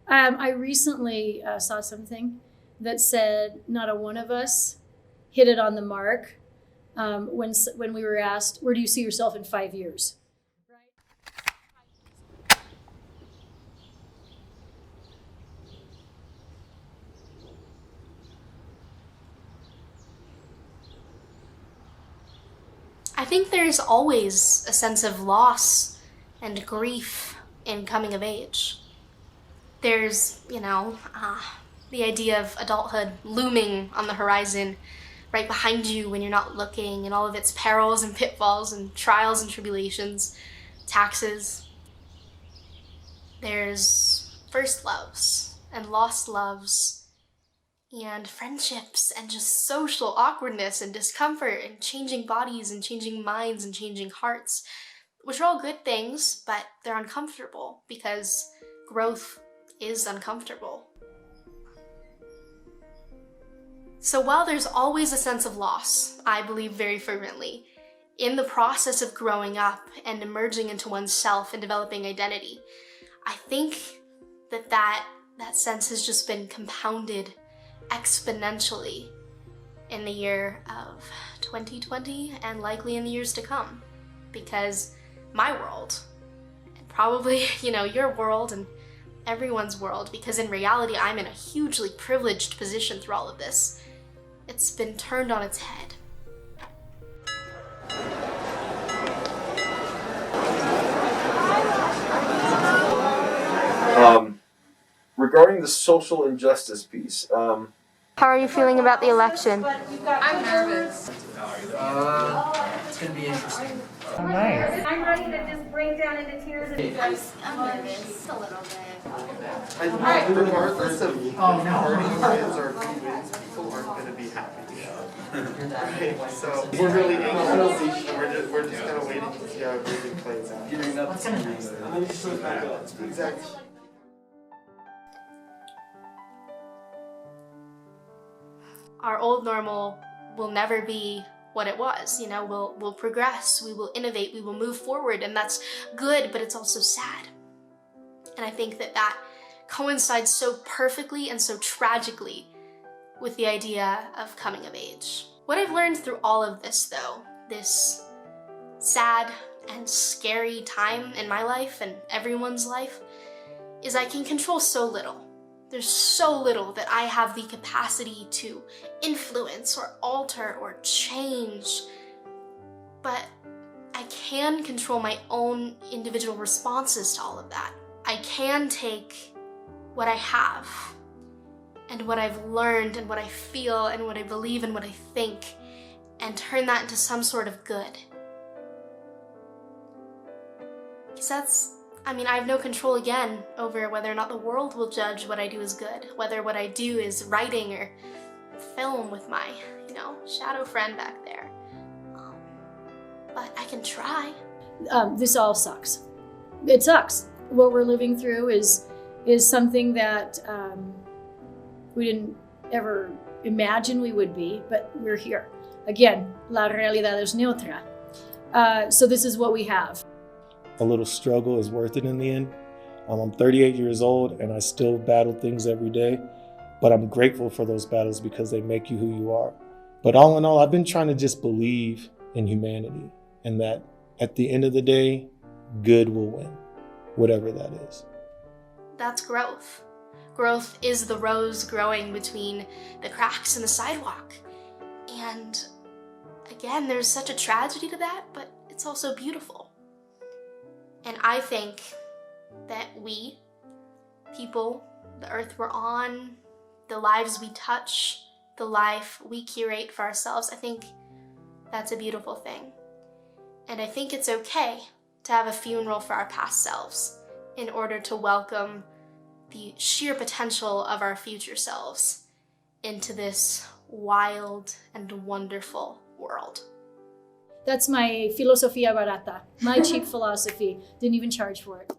I recently saw something that said not a one of us hit it on the mark when we were asked, where do you see yourself in 5 years? I think there's always a sense of loss and grief in coming of age. There's, the idea of adulthood looming on the horizon right behind you when you're not looking, and all of its perils and pitfalls and trials and tribulations, taxes. There's first loves and lost loves and friendships and just social awkwardness and discomfort and changing bodies and changing minds and changing hearts, which are all good things, but they're uncomfortable because growth is uncomfortable. So while there's always a sense of loss, I believe very fervently, in the process of growing up and emerging into oneself and developing identity, I think that sense has just been compounded exponentially in the year of 2020 and likely in the years to come, because my world, and probably, your world and everyone's world, because in reality I'm in a hugely privileged position through all of this, it's been turned on its head. Regarding the social injustice piece, How are you feeling about the election? I'm nervous. It's gonna be interesting. Oh, nice. I'm ready to just break down into tears. I'm nervous a little bit. Regardless of Oh, no. party wins or who wins, people aren't going to be happy. Right? So we're really anxious, and we're just kind of waiting to see how everything plays out. What's gonna happen? Exactly. Our old normal will never be what it was. We'll progress, we will innovate, we will move forward, and that's good, but it's also sad. And I think that coincides so perfectly and so tragically with the idea of coming of age. What I've learned through all of this, though, this sad and scary time in my life and everyone's life, is I can control so little. There's so little that I have the capacity to influence or alter or change, but I can control my own individual responses to all of that. I can take what I have and what I've learned and what I feel and what I believe and what I think and turn that into some sort of good. Because I have no control again over whether or not the world will judge what I do as good, whether what I do is writing or film with my, shadow friend back there. But I can try. This all sucks. It sucks. What we're living through is something that we didn't ever imagine we would be, but we're here. Again, la realidad es neutra. So this is what we have. A little struggle is worth it in the end. I'm 38 years old and I still battle things every day, but I'm grateful for those battles because they make you who you are. But all in all, I've been trying to just believe in humanity and that at the end of the day, good will win, whatever that is. That's growth. Growth is the rose growing between the cracks in the sidewalk. And again, there's such a tragedy to that, but it's also beautiful. And I think that we, people, the earth we're on, the lives we touch, the life we curate for ourselves, I think that's a beautiful thing. And I think it's okay to have a funeral for our past selves in order to welcome the sheer potential of our future selves into this wild and wonderful world. That's my filosofia barata, my cheap philosophy. Didn't even charge for it.